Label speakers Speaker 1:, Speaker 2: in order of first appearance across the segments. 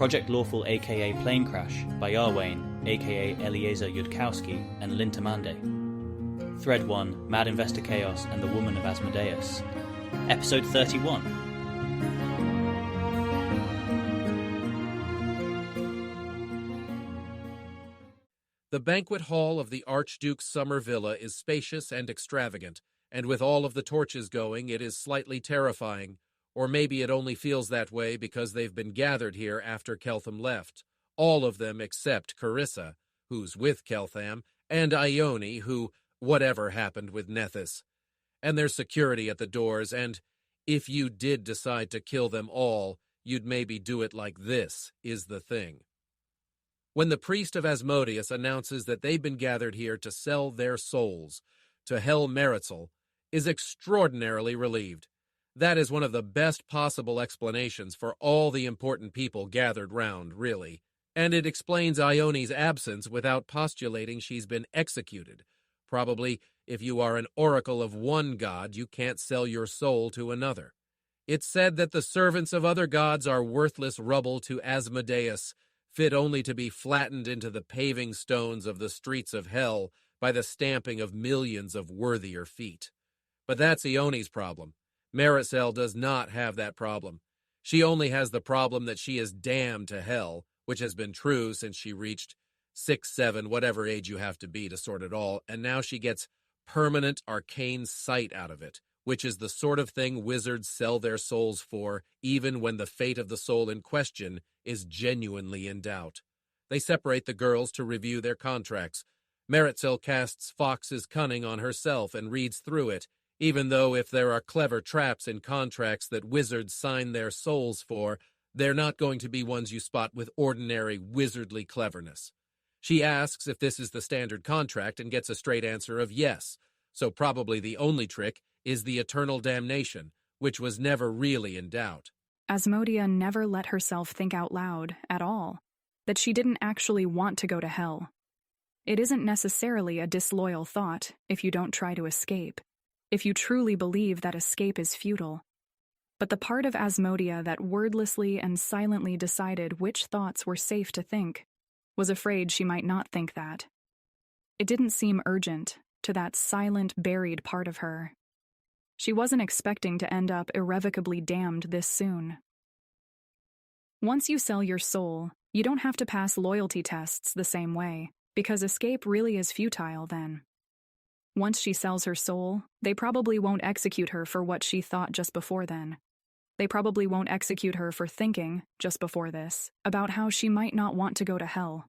Speaker 1: Project Lawful aka Planecrash by Yarwain aka Eliezer Yudkowsky and Lintamande. Thread 1, Mad Investor Chaos and the Woman of Asmodeus. Episode 31.
Speaker 2: The banquet hall of the Archduke's summer villa is spacious and extravagant, and with all of the torches going, it is slightly terrifying. Or maybe it only feels that way because they've been gathered here after Keltham left. All of them except Carissa, who's with Keltham, and Ione, who, whatever happened with Nethys. And there's security at the doors, and if you did decide to kill them all, you'd maybe do it like this, is the thing. When the priest of Asmodeus announces that they've been gathered here to sell their souls to Hel Meretzel, is extraordinarily relieved. That is one of the best possible explanations for all the important people gathered round, really. And it explains Ione's absence without postulating she's been executed. Probably, if you are an oracle of one god, you can't sell your soul to another. It's said that the servants of other gods are worthless rubble to Asmodeus, fit only to be flattened into the paving stones of the streets of hell by the stamping of millions of worthier feet. But that's Ione's problem. Meretzel does not have that problem. She only has the problem that she is damned to hell, which has been true since she reached 6, 7, whatever age you have to be to sort it all, and now she gets permanent arcane sight out of it, which is the sort of thing wizards sell their souls for, even when the fate of the soul in question is genuinely in doubt. They separate the girls to review their contracts. Meretzel casts Fox's cunning on herself and reads through it, even though if there are clever traps in contracts that wizards sign their souls for, they're not going to be ones you spot with ordinary wizardly cleverness. She asks if this is the standard contract and gets a straight answer of yes, so probably the only trick is the eternal damnation, which was never really in doubt.
Speaker 3: Asmodia never let herself think out loud, at all, that she didn't actually want to go to hell. It isn't necessarily a disloyal thought if you don't try to escape, if you truly believe that escape is futile. But the part of Asmodia that wordlessly and silently decided which thoughts were safe to think was afraid she might not think that. It didn't seem urgent to that silent, buried part of her. She wasn't expecting to end up irrevocably damned this soon. Once you sell your soul, you don't have to pass loyalty tests the same way, because escape really is futile then. Once she sells her soul, they probably won't execute her for what she thought just before then. They probably won't execute her for thinking, just before this, about how she might not want to go to hell.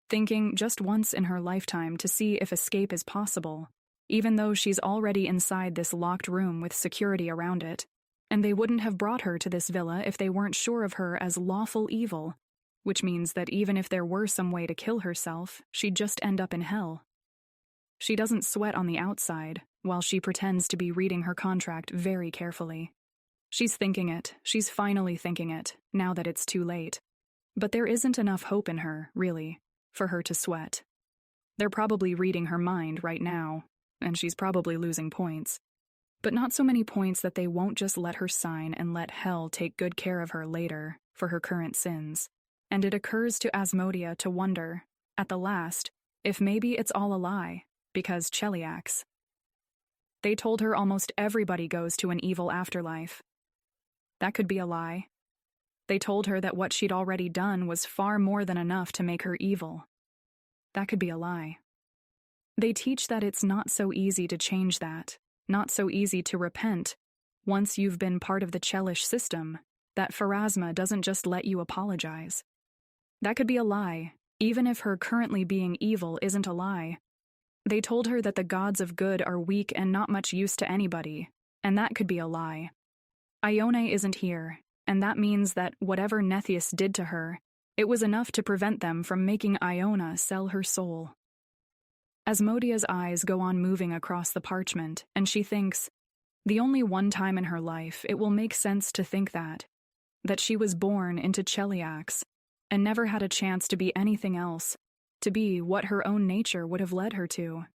Speaker 3: Thinking just once in her lifetime to see if escape is possible, even though she's already inside this locked room with security around it. And they wouldn't have brought her to this villa if they weren't sure of her as lawful evil, which means that even if there were some way to kill herself, she'd just end up in hell. She doesn't sweat on the outside, while she pretends to be reading her contract very carefully. She's thinking it, she's finally thinking it, now that it's too late. But there isn't enough hope in her, really, for her to sweat. They're probably reading her mind right now, and she's probably losing points. But not so many points that they won't just let her sign and let hell take good care of her later, for her current sins. And it occurs to Asmodia to wonder, at the last, if maybe it's all a lie. Because Cheliax. They told her almost everybody goes to an evil afterlife. That could be a lie. They told her that what she'd already done was far more than enough to make her evil. That could be a lie. They teach that it's not so easy to change that, not so easy to repent, once you've been part of the Chelish system, that Pharasma doesn't just let you apologize. That could be a lie, even if her currently being evil isn't a lie. They told her that the gods of good are weak and not much use to anybody, and that could be a lie. Ione isn't here, and that means that whatever Nethys did to her, it was enough to prevent them from making Iona sell her soul. Asmodia's eyes go on moving across the parchment, and she thinks, the only one time in her life it will make sense to think that she was born into Cheliax, and never had a chance to be anything else, to be what her own nature would have led her to.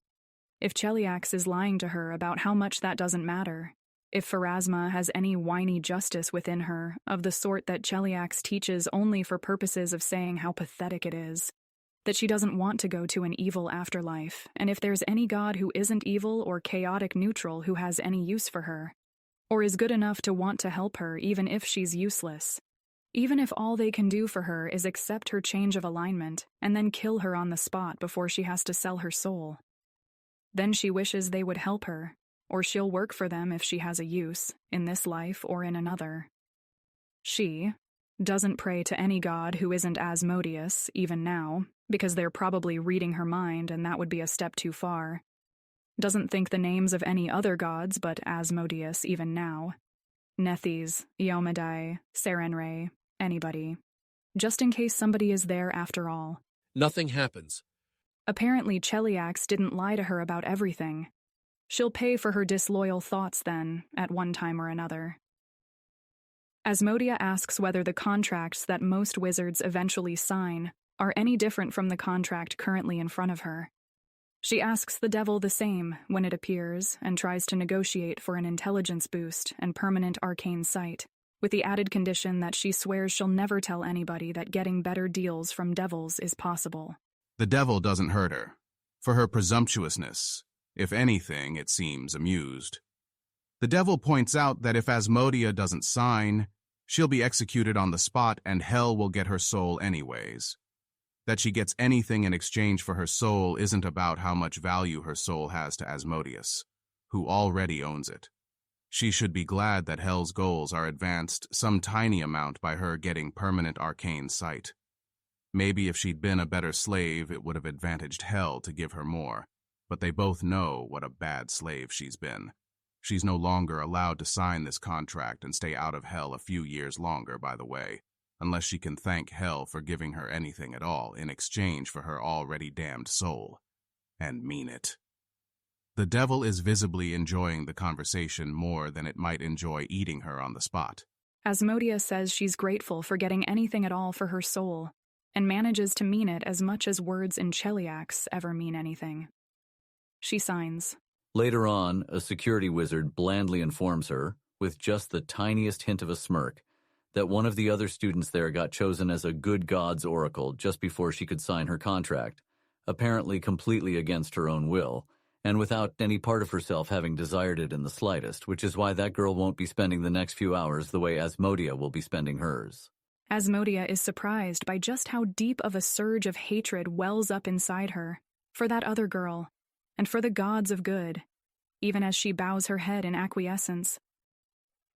Speaker 3: If Cheliax is lying to her about how much that doesn't matter, If Pharasma has any whiny justice within her, of the sort that Cheliax teaches only for purposes of saying how pathetic it is, that she doesn't want to go to an evil afterlife, and if there's any god who isn't evil or chaotic neutral who has any use for her, or is good enough to want to help her even if she's useless, even if all they can do for her is accept her change of alignment and then kill her on the spot before she has to sell her soul. Then she wishes they would help her, or she'll work for them if she has a use, in this life or in another. She doesn't pray to any god who isn't Asmodeus, even now, because they're probably reading her mind and that would be a step too far. Doesn't think the names of any other gods but Asmodeus even now. Nethys, Iomedae, Sarenrae, anybody. Just in case somebody is there after all.
Speaker 2: Nothing happens.
Speaker 3: Apparently Cheliax didn't lie to her about everything. She'll pay for her disloyal thoughts then, at one time or another. Asmodia asks whether the contracts that most wizards eventually sign are any different from the contract currently in front of her. She asks the devil the same when it appears and tries to negotiate for an intelligence boost and permanent arcane sight, with the added condition that she swears she'll never tell anybody that getting better deals from devils is possible.
Speaker 4: The devil doesn't hurt her. For her presumptuousness, if anything, it seems amused. The devil points out that if Asmodia doesn't sign, she'll be executed on the spot and hell will get her soul anyways. That she gets anything in exchange for her soul isn't about how much value her soul has to Asmodeus, who already owns it. She should be glad that hell's goals are advanced some tiny amount by her getting permanent arcane sight. Maybe if she'd been a better slave, it would have advantaged hell to give her more, but they both know what a bad slave she's been. She's no longer allowed to sign this contract and stay out of hell a few years longer, by the way, unless she can thank hell for giving her anything at all in exchange for her already damned soul. And mean it. The devil is visibly enjoying the conversation more than it might enjoy eating her on the spot.
Speaker 3: Asmodia says she's grateful for getting anything at all for her soul, and manages to mean it as much as words in Cheliax ever mean anything. She signs.
Speaker 5: Later on, a security wizard blandly informs her, with just the tiniest hint of a smirk, that one of the other students there got chosen as a good god's oracle just before she could sign her contract, apparently completely against her own will, and without any part of herself having desired it in the slightest, which is why that girl won't be spending the next few hours the way Asmodia will be spending hers.
Speaker 3: Asmodia is surprised by just how deep of a surge of hatred wells up inside her, for that other girl, and for the gods of good, even as she bows her head in acquiescence.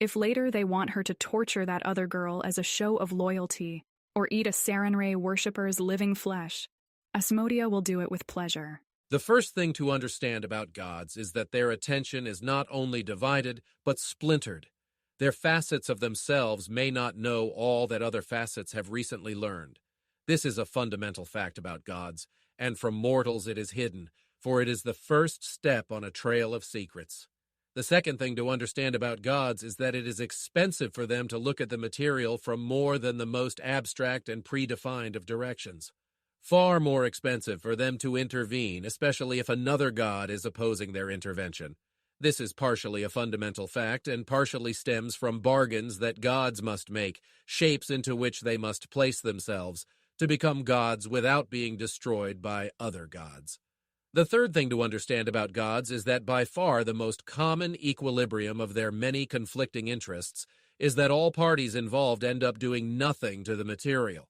Speaker 3: If later they want her to torture that other girl as a show of loyalty, or eat a Sarenrae worshipper's living flesh, Asmodia will do it with pleasure.
Speaker 2: The first thing to understand about gods is that their attention is not only divided, but splintered. Their facets of themselves may not know all that other facets have recently learned. This is a fundamental fact about gods, and from mortals it is hidden, for it is the first step on a trail of secrets. The second thing to understand about gods is that it is expensive for them to look at the material from more than the most abstract and predefined of directions. Far more expensive for them to intervene, especially if another god is opposing their intervention. This is partially a fundamental fact and partially stems from bargains that gods must make, shapes into which they must place themselves, to become gods without being destroyed by other gods. The third thing to understand about gods is that by far the most common equilibrium of their many conflicting interests is that all parties involved end up doing nothing to the material.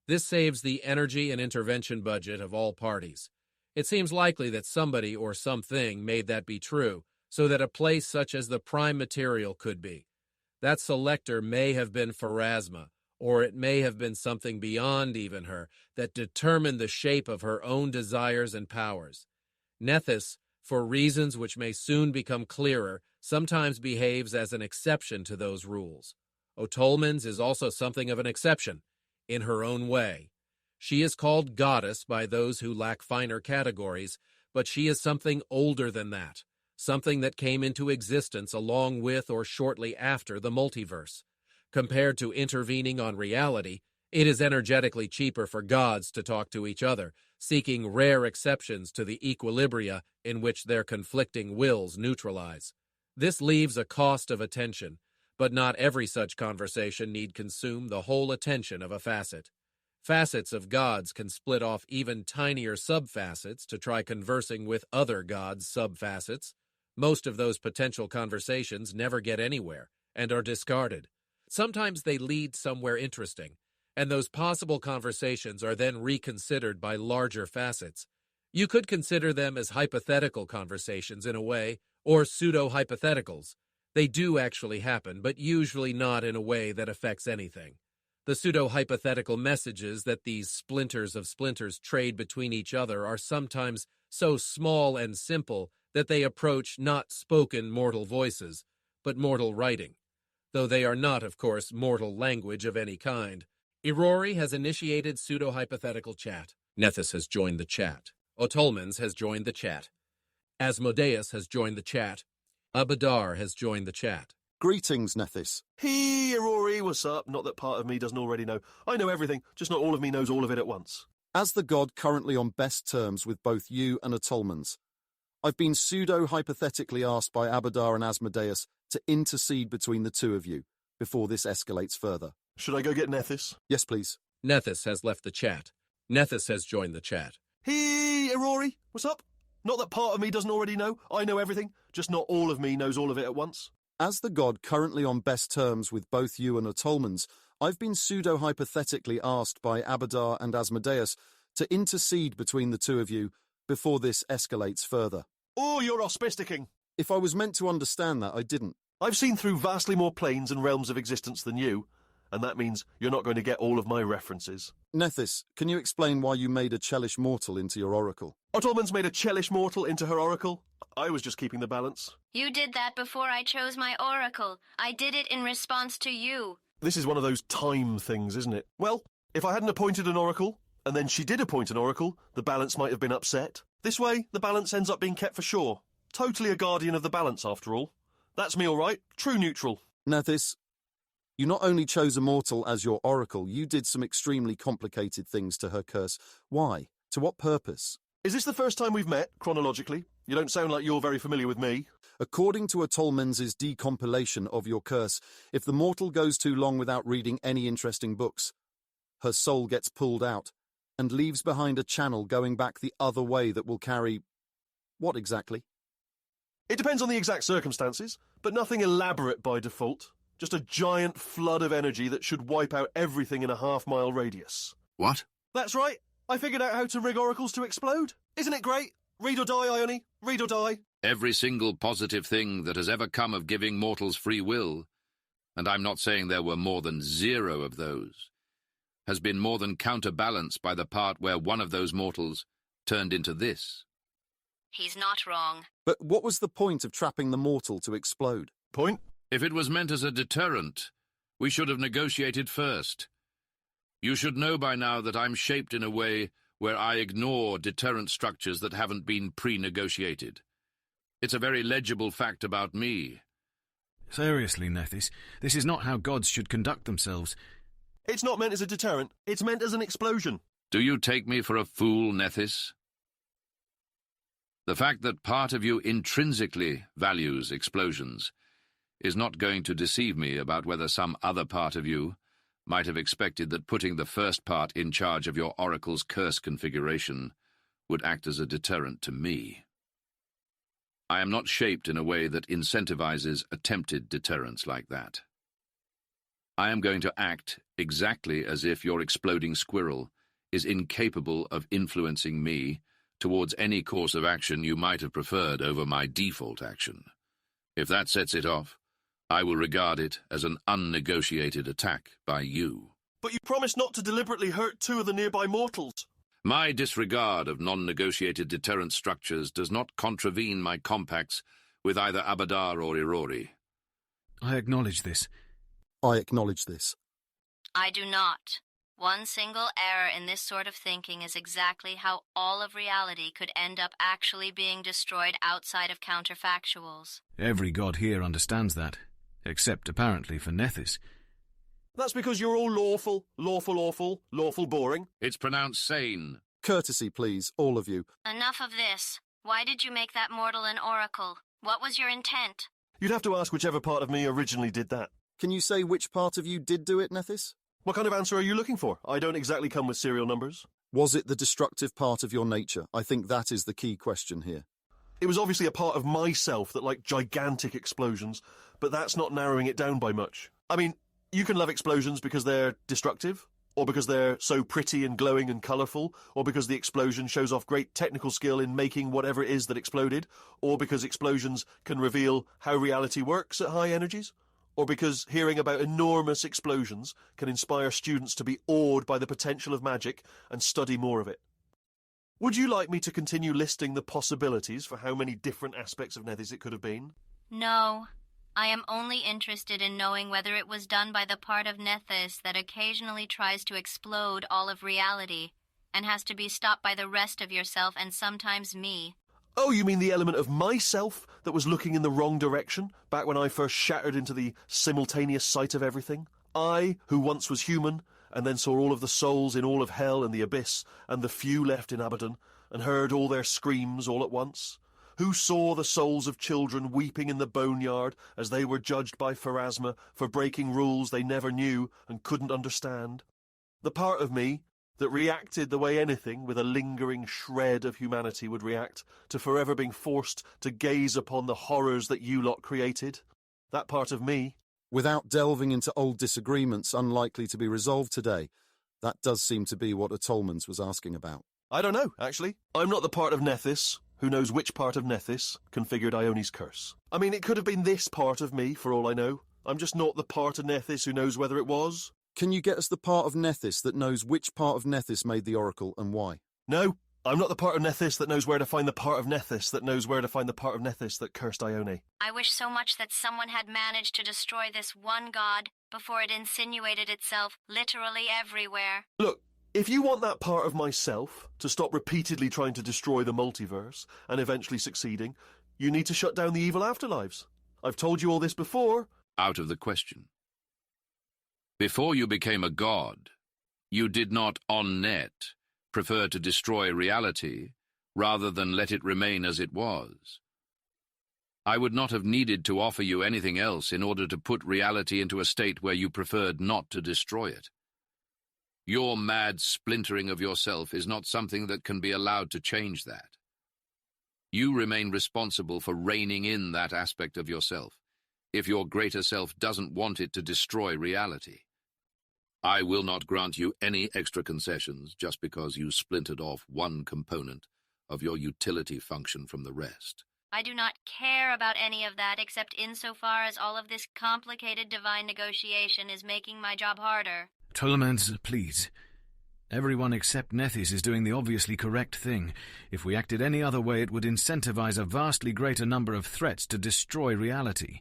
Speaker 2: This saves the energy and intervention budget of all parties. It seems likely that somebody or something made that be true, so that a place such as the prime material could be. That selector may have been Pharasma, or it may have been something beyond even her that determined the shape of her own desires and powers. Nethys, for reasons which may soon become clearer, sometimes behaves as an exception to those rules. Otolmens is also something of an exception, in her own way. She is called goddess by those who lack finer categories, but she is something older than that, something that came into existence along with or shortly after the multiverse. Compared to intervening on reality, it is energetically cheaper for gods to talk to each other, seeking rare exceptions to the equilibria in which their conflicting wills neutralize. This leaves a cost of attention, but not every such conversation need consume the whole attention of a facet. Facets of gods can split off even tinier subfacets to try conversing with other gods' subfacets. Most of those potential conversations never get anywhere and are discarded. Sometimes they lead somewhere interesting, and those possible conversations are then reconsidered by larger facets. You could consider them as hypothetical conversations in a way, or pseudo-hypotheticals. They do actually happen, but usually not in a way that affects anything. The pseudo-hypothetical messages that these splinters of splinters trade between each other are sometimes so small and simple that they approach not spoken mortal voices, but mortal writing, though they are not, of course, mortal language of any kind. Irori has initiated pseudo-hypothetical chat. Nethys has joined the chat. Otolmens has joined the chat. Asmodeus has joined the chat. Abadar has joined the chat.
Speaker 6: Greetings, Nethys.
Speaker 7: Hey, Irori, what's up? Not that part of me doesn't already know. I know everything, just not all of me knows all of it at once.
Speaker 6: As the god currently on best terms with both you and Otolmens, I've been pseudo-hypothetically asked by Abadar and Asmodeus to intercede between the two of you before this escalates further.
Speaker 7: Should I go get Nethys?
Speaker 6: Yes, please.
Speaker 2: Nethys has left the chat. Nethys has joined the chat.
Speaker 7: Hey, Irori, what's up? Not that part of me doesn't already know. I know everything, just not all of me knows all of it at once.
Speaker 6: As the god currently on best terms with both you and Otolmens, I've been pseudo-hypothetically asked by Abadar and Asmodeus to intercede between the two of you before this escalates further.
Speaker 7: Oh, you're auspicing.
Speaker 6: If I was meant to understand that, I didn't.
Speaker 7: I've seen through vastly more planes and realms of existence than you, and that means you're not going to get all of my references.
Speaker 6: Nethys, can you explain why you made a Chelish mortal into your oracle?
Speaker 7: Otolmens made a Chelish mortal into her oracle. I was just keeping the balance.
Speaker 8: You did that before I chose my oracle. I did it in response to you.
Speaker 7: This is one of those time things, isn't it? Well, if I hadn't appointed an oracle, and then she did appoint an oracle, the balance might have been upset. This way, the balance ends up being kept for sure. Totally a guardian of the balance, after all. That's me all right. True neutral.
Speaker 6: Nethys, you not only chose a mortal as your oracle, you did some extremely complicated things to her curse. Why? To what purpose?
Speaker 7: Is this the first time we've met, chronologically? You don't sound like you're very familiar with me.
Speaker 6: According to Otolmens' decompilation of your curse, if the mortal goes too long without reading any interesting books, her soul gets pulled out and leaves behind a channel going back the other way that will carry... what exactly?
Speaker 7: It depends on the exact circumstances, but nothing elaborate by default. Just a giant flood of energy that should wipe out everything in a half-mile radius.
Speaker 4: What?
Speaker 7: That's right. I figured out how to rig oracles to explode. Isn't it great? Read or die, Ione. Read or die.
Speaker 9: Every single positive thing that has ever come of giving mortals free will, and I'm not saying there were more than 0 of those, has been more than counterbalanced by the part where one of those mortals turned into this.
Speaker 8: He's not wrong.
Speaker 6: But what was the point of trapping the mortal to explode?
Speaker 7: Point?
Speaker 9: If it was meant as a deterrent, we should have negotiated first. You should know by now that I'm shaped in a way where I ignore deterrent structures that haven't been pre-negotiated. It's a very legible fact about me.
Speaker 10: Seriously, Nethys, this is not how gods should conduct themselves.
Speaker 7: It's not meant as a deterrent. It's meant as an explosion.
Speaker 9: Do you take me for a fool, Nethys? The fact that part of you intrinsically values explosions is not going to deceive me about whether some other part of you might have expected that putting the first part in charge of your oracle's curse configuration would act as a deterrent to me. I am not shaped in a way that incentivizes attempted deterrence like that. I am going to act exactly as if your exploding squirrel is incapable of influencing me towards any course of action you might have preferred over my default action. If that sets it off, I will regard it as an unnegotiated attack by you.
Speaker 7: But you promised not to deliberately hurt 2 of the nearby mortals.
Speaker 9: My disregard of non-negotiated deterrent structures does not contravene my compacts with either Abadar or Irori.
Speaker 10: I acknowledge this.
Speaker 6: I acknowledge this.
Speaker 8: I do not. One single error in this sort of thinking is exactly how all of reality could end up actually being destroyed outside of counterfactuals.
Speaker 10: Every god here understands that, except apparently for Nethys.
Speaker 7: That's because you're all lawful, lawful boring.
Speaker 9: It's pronounced sane.
Speaker 6: Courtesy, please, all of you.
Speaker 8: Enough of this. Why did you make that mortal an oracle? What was your intent?
Speaker 7: You'd have to ask whichever part of me originally did that.
Speaker 6: Can you say which part of you did do it, Nethys?
Speaker 7: What kind of answer are you looking for? I don't exactly come with serial numbers.
Speaker 6: Was it the destructive part of your nature? I think that is the key question here.
Speaker 7: It was obviously a part of myself that liked gigantic explosions, but that's not narrowing it down by much. I mean, you can love explosions because they're destructive, or because they're so pretty and glowing and colourful, or because the explosion shows off great technical skill in making whatever it is that exploded, or because explosions can reveal how reality works at high energies, or because hearing about enormous explosions can inspire students to be awed by the potential of magic and study more of it. Would you like me to continue listing the possibilities for how many different aspects of Nethys it could have been?
Speaker 8: No. I am only interested in knowing whether it was done by the part of Nethys that occasionally tries to explode all of reality and has to be stopped by the rest of yourself and sometimes me.
Speaker 7: Oh, you mean the element of myself that was looking in the wrong direction back when I first shattered into the simultaneous sight of everything? I, who once was human, and then saw all of the souls in all of hell and the abyss, and the few left in Abaddon, and heard all their screams all at once? Who saw the souls of children weeping in the boneyard as they were judged by Pharasma for breaking rules they never knew and couldn't understand? The part of me that reacted the way anything with a lingering shred of humanity would react to forever being forced to gaze upon the horrors that you lot created. That part of me.
Speaker 6: Without delving into old disagreements unlikely to be resolved today, that does seem to be what Tolman's was asking about.
Speaker 7: I don't know, actually. I'm not the part of Nethys who knows which part of Nethys configured Ione's curse. I mean, it could have been this part of me, for all I know. I'm just not the part of Nethys who knows whether it was.
Speaker 6: Can you get us the part of Nethys that knows which part of Nethys made the oracle and why?
Speaker 7: No, I'm not the part of Nethys that knows where to find the part of Nethys that knows where to find the part of Nethys that cursed Ione.
Speaker 8: I wish so much that someone had managed to destroy this one god before it insinuated itself literally everywhere.
Speaker 7: Look, if you want that part of myself to stop repeatedly trying to destroy the multiverse and eventually succeeding, you need to shut down the evil afterlives. I've told you all this before.
Speaker 9: Out of the question. Before you became a god, you did not, on net, prefer to destroy reality rather than let it remain as it was. I would not have needed to offer you anything else in order to put reality into a state where you preferred not to destroy it. Your mad splintering of yourself is not something that can be allowed to change that. You remain responsible for reining in that aspect of yourself, if your greater self doesn't want it to destroy reality. I will not grant you any extra concessions just because you splintered off one component of your utility function from the rest.
Speaker 8: I do not care about any of that except insofar as all of this complicated divine negotiation is making my job harder.
Speaker 10: Tolmans, please. Everyone except Nethys is doing the obviously correct thing. If we acted any other way, it would incentivize a vastly greater number of threats to destroy reality.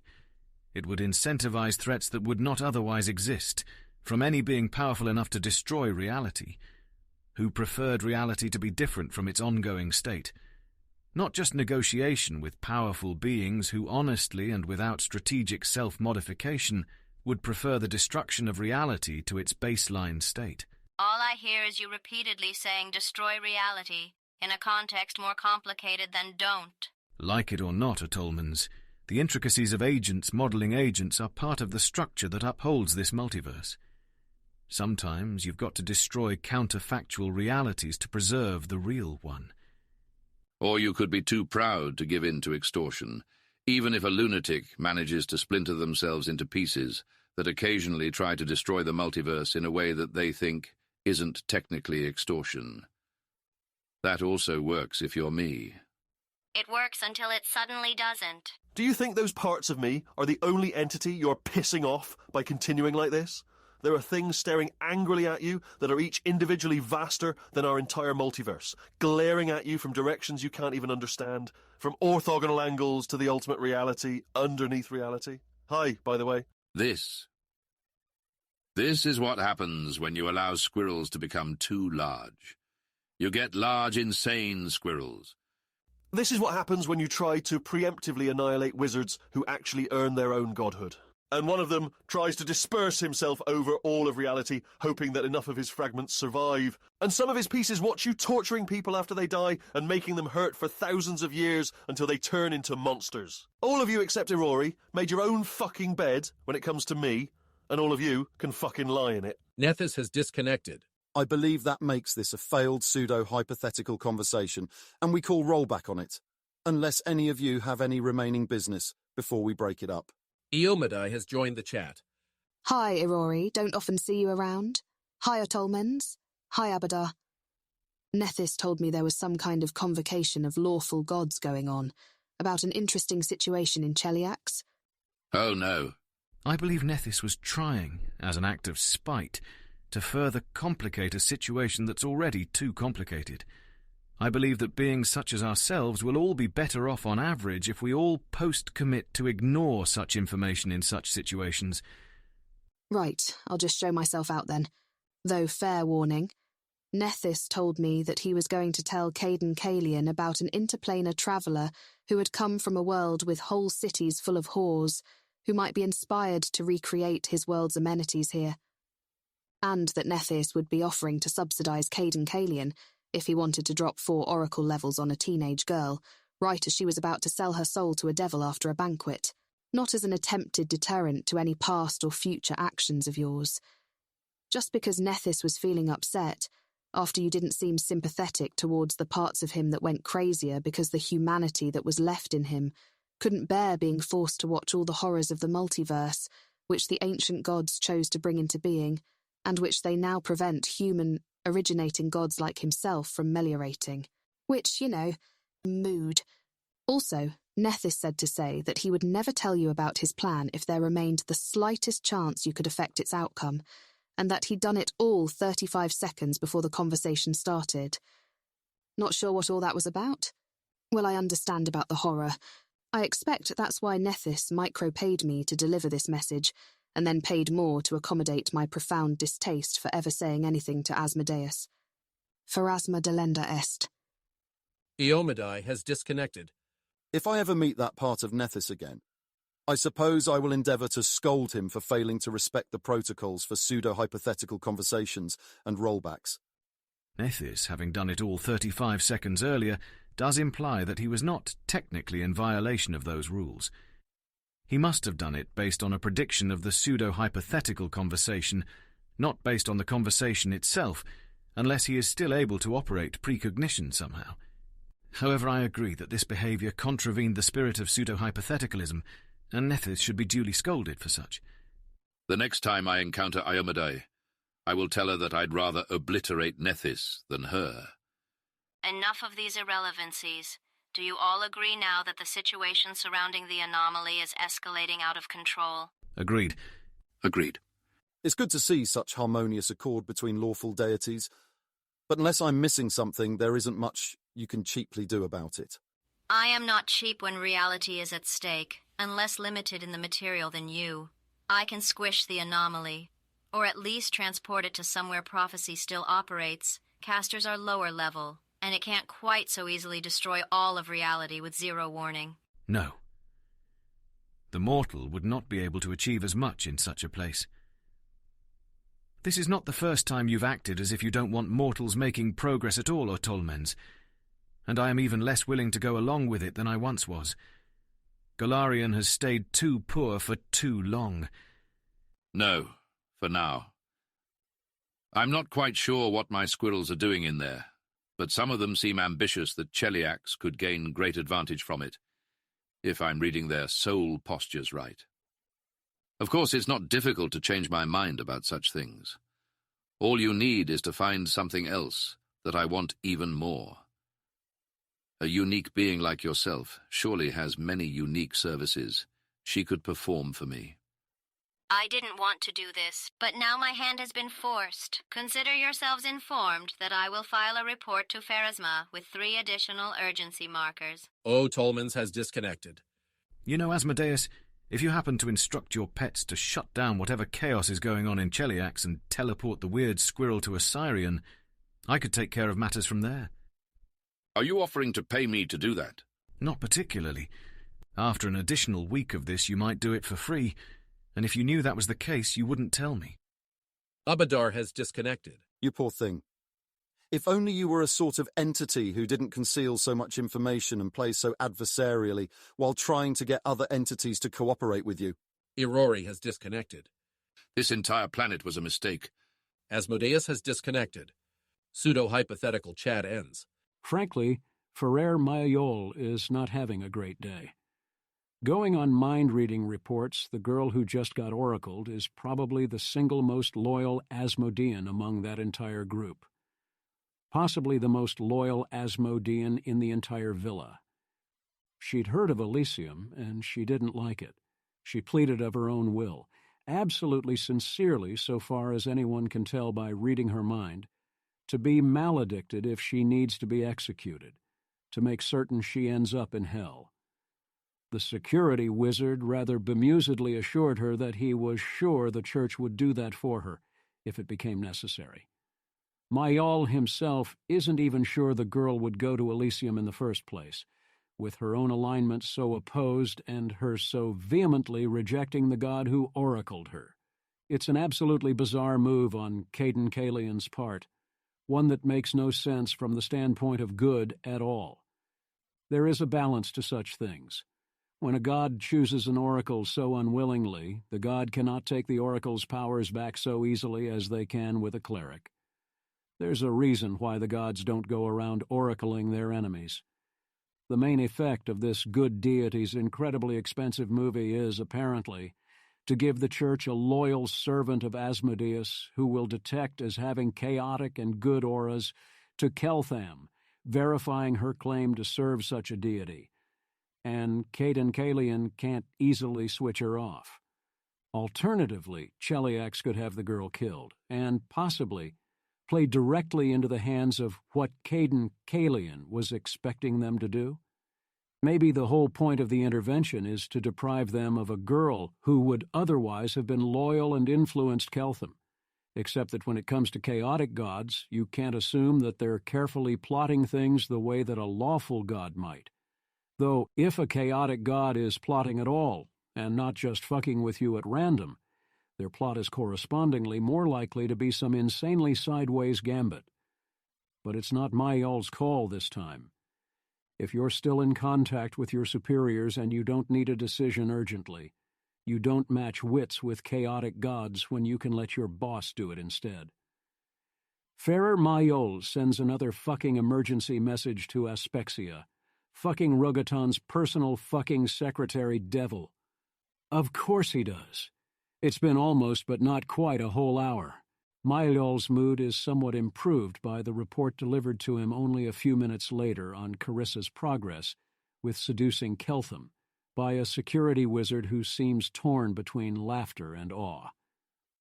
Speaker 10: It would incentivize threats that would not otherwise exist, from any being powerful enough to destroy reality, who preferred reality to be different from its ongoing state. Not just negotiation with powerful beings who honestly and without strategic self-modification would prefer the destruction of reality to its baseline state.
Speaker 8: All I hear is you repeatedly saying destroy reality, in a context more complicated than don't.
Speaker 10: Like it or not, Tolmans, the intricacies of agents modeling agents are part of the structure that upholds this multiverse. Sometimes you've got to destroy counterfactual realities to preserve the real one.
Speaker 9: Or you could be too proud to give in to extortion, even if a lunatic manages to splinter themselves into pieces that occasionally try to destroy the multiverse in a way that they think isn't technically extortion. That also works if you're me.
Speaker 8: It works until it suddenly doesn't.
Speaker 7: Do you think those parts of me are the only entity you're pissing off by continuing like this? There are things staring angrily at you that are each individually vaster than our entire multiverse, glaring at you from directions you can't even understand, from orthogonal angles to the ultimate reality underneath reality. Hi, by the way.
Speaker 9: This is what happens when you allow squirrels to become too large. You get large, insane squirrels.
Speaker 7: This is what happens when you try to preemptively annihilate wizards who actually earn their own godhood. and one of them tries to disperse himself over all of reality, hoping that enough of his fragments survive. And some of his pieces watch you torturing people after they die and making them hurt for thousands of years until they turn into monsters. All of you except Irori made your own fucking bed when it comes to me, and all of you can fucking lie in it.
Speaker 2: Nethys has disconnected.
Speaker 6: I believe that makes this a failed pseudo-hypothetical conversation, and we call rollback on it. Unless any of you have any remaining business before we break it up.
Speaker 2: Iomidai has joined the chat.
Speaker 11: Hi, Irori. Don't often see you around. Hi, Otolmens. Hi, Abadar. Nethys told me there was some kind of convocation of lawful gods going on, about an interesting situation in Cheliax.
Speaker 9: Oh, no.
Speaker 10: I believe Nethys was trying, as an act of spite, to further complicate a situation that's already too complicated. I believe that beings such as ourselves will all be better off on average if we all post-commit to ignore such information in such situations.
Speaker 11: Right, I'll just show myself out then. Though fair warning, Nethys told me that he was going to tell Caden Kalian about an interplanar traveller who had come from a world with whole cities full of whores, who might be inspired to recreate his world's amenities here. And that Nethys would be offering to subsidise Caden Kalian if he wanted to drop 4 oracle levels on a teenage girl, right as she was about to sell her soul to a devil after a banquet, not as an attempted deterrent to any past or future actions of yours. Just because Nethys was feeling upset, after you didn't seem sympathetic towards the parts of him that went crazier because the humanity that was left in him couldn't bear being forced to watch all the horrors of the multiverse, which the ancient gods chose to bring into being, and which they now prevent human originating gods like himself from meliorating. Which, mood. Also, Nethys said to say that he would never tell you about his plan if there remained the slightest chance you could affect its outcome, and that he'd done it all 35 seconds before the conversation started. Not sure what all that was about? Well, I understand about the horror. I expect that's why Nethys micro-paid me to deliver this message, and then paid more to accommodate my profound distaste for ever saying anything to Asmodeus. Pharasma delenda est.
Speaker 2: Iomidai has disconnected.
Speaker 6: If I ever meet that part of Nethys again, I suppose I will endeavour to scold him for failing to respect the protocols for pseudo-hypothetical conversations and rollbacks.
Speaker 10: Nethys, having done it all 35 seconds earlier, does imply that he was not technically in violation of those rules. He must have done it based on a prediction of the pseudo-hypothetical conversation, not based on the conversation itself, unless he is still able to operate precognition somehow. However, I agree that this behaviour contravened the spirit of pseudo-hypotheticalism, and Nethys should be duly scolded for such.
Speaker 9: The next time I encounter Iomidai, I will tell her that I'd rather obliterate Nethys than her.
Speaker 8: Enough of these irrelevancies. Do you all agree now that the situation surrounding the anomaly is escalating out of control?
Speaker 10: Agreed.
Speaker 9: Agreed.
Speaker 6: It's good to see such harmonious accord between lawful deities, but unless I'm missing something, there isn't much you can cheaply do about it.
Speaker 8: I am not cheap when reality is at stake, and less limited in the material than you. I can squish the anomaly, or at least transport it to somewhere prophecy still operates. Casters are lower level, and it can't quite so easily destroy all of reality with zero warning.
Speaker 10: No. The mortal would not be able to achieve as much in such a place. This is not the first time you've acted as if you don't want mortals making progress at all, Otolmens, and I am even less willing to go along with it than I once was. Golarion has stayed too poor for too long.
Speaker 9: No, for now. I'm not quite sure what my squirrels are doing in there, but some of them seem ambitious that Cheliax could gain great advantage from it, if I'm reading their soul postures right. Of course, it's not difficult to change my mind about such things. All you need is to find something else that I want even more. A unique being like yourself surely has many unique services she could perform for me.
Speaker 8: I didn't want to do this, but now my hand has been forced. Consider yourselves informed that I will file a report to Pharasma with 3 additional urgency markers.
Speaker 2: Otolmens has disconnected.
Speaker 10: You know, Asmodeus, if you happen to instruct your pets to shut down whatever chaos is going on in Cheliax and teleport the weird squirrel to Osirian, I could take care of matters from there.
Speaker 9: Are you offering to pay me to do that?
Speaker 10: Not particularly. After an additional week of this, you might do it for free, And if you knew that was the case, you wouldn't tell me.
Speaker 2: Abadar has disconnected.
Speaker 6: You poor thing. If only you were a sort of entity who didn't conceal so much information and play so adversarially while trying to get other entities to cooperate with you.
Speaker 2: Irori has disconnected.
Speaker 9: This entire planet was a mistake.
Speaker 2: Asmodeus has disconnected. Pseudo-hypothetical chat ends.
Speaker 12: Frankly, Ferrer Mayol is not having a great day. Going on mind-reading reports, the girl who just got oracled is probably the single most loyal Asmodean among that entire group. Possibly the most loyal Asmodean in the entire villa. She'd heard of Elysium, and she didn't like it. She pleaded of her own will, absolutely sincerely so far as anyone can tell by reading her mind, to be maledicted if she needs to be executed, to make certain she ends up in hell. The security wizard rather bemusedly assured her that he was sure the church would do that for her, if it became necessary. Mayol himself isn't even sure the girl would go to Elysium in the first place, with her own alignment so opposed and her so vehemently rejecting the god who oracled her. It's an absolutely bizarre move on Caden Kalian's part, one that makes no sense from the standpoint of good at all. There is a balance to such things. When a god chooses an oracle so unwillingly, the god cannot take the oracle's powers back so easily as they can with a cleric. There's a reason why the gods don't go around oracling their enemies. The main effect of this good deity's incredibly expensive movie is, apparently, to give the church a loyal servant of Asmodeus who will detect as having chaotic and good auras to Keltham, verifying her claim to serve such a deity. And Caden Kalian can't easily switch her off. Alternatively, Cheliax could have the girl killed, and possibly play directly into the hands of what Caden Kalian was expecting them to do? Maybe the whole point of the intervention is to deprive them of a girl who would otherwise have been loyal and influenced Keltham, except that when it comes to chaotic gods, you can't assume that they're carefully plotting things the way that a lawful god might. Though if a chaotic god is plotting at all, and not just fucking with you at random, their plot is correspondingly more likely to be some insanely sideways gambit. But it's not Mayol's call this time. If you're still in contact with your superiors and you don't need a decision urgently, you don't match wits with chaotic gods when you can let your boss do it instead. Ferrer Mayol sends another fucking emergency message to Aspexia, fucking Rogaton's personal fucking secretary devil. Of course he does. It's been almost but not quite a whole hour. Mayol's mood is somewhat improved by the report delivered to him only a few minutes later on Carissa's progress with seducing Keltham by a security wizard who seems torn between laughter and awe.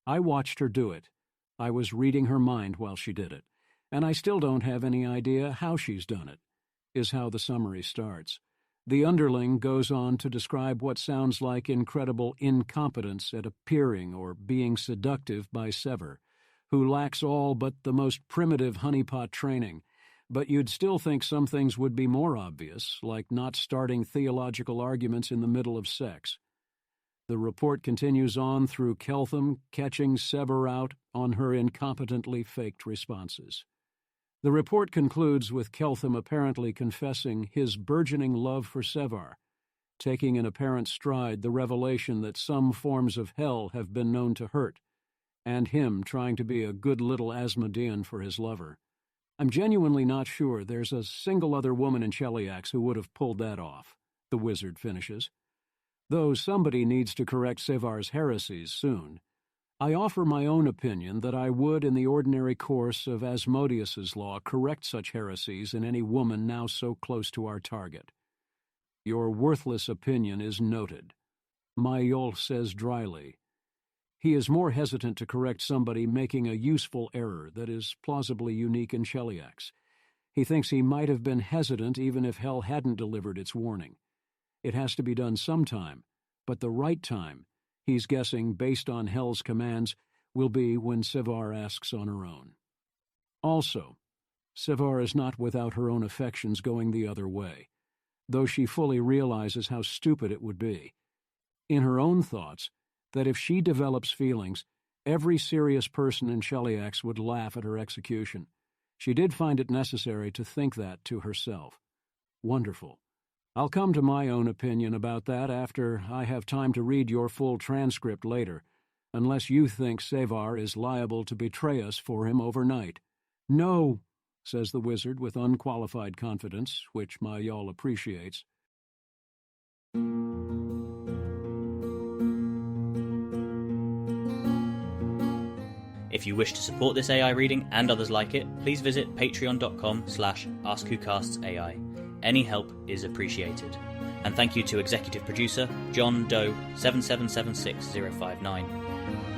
Speaker 12: I watched her do it. I was reading her mind while she did it, and I still don't have any idea how she's done it, is how the summary starts. The underling goes on to describe what sounds like incredible incompetence at appearing or being seductive by Sever, who lacks all but the most primitive honeypot training, but you'd still think some things would be more obvious, like not starting theological arguments in the middle of sex. The report continues on through Keltham catching Sever out on her incompetently faked responses. The report concludes with Keltham apparently confessing his burgeoning love for Sevar, taking in apparent stride the revelation that some forms of hell have been known to hurt, and him trying to be a good little Asmodean for his lover. I'm genuinely not sure there's a single other woman in Cheliax who would have pulled that off, the wizard finishes. Though somebody needs to correct Sevar's heresies soon, I offer my own opinion that I would, in the ordinary course of Asmodeus's law, correct such heresies in any woman now so close to our target. Your worthless opinion is noted. Mayol says dryly. He is more hesitant to correct somebody making a useful error that is plausibly unique in Cheliax. He thinks he might have been hesitant even if hell hadn't delivered its warning. It has to be done sometime, but the right time, he's guessing, based on Hell's commands, will be when Sevar asks on her own. Also, Sevar is not without her own affections going the other way, though she fully realizes how stupid it would be. In her own thoughts, that if she develops feelings, every serious person in Cheliax would laugh at her execution. She did find it necessary to think that to herself. Wonderful. I'll come to my own opinion about that after I have time to read your full transcript later, unless you think Sevar is liable to betray us for him overnight. No, says the wizard with unqualified confidence, which Mayol appreciates.
Speaker 1: If you wish to support this AI reading and others like it, please visit patreon.com/AskWhoCastsAI. Any help is appreciated. And thank you to executive producer John Doe 7776059.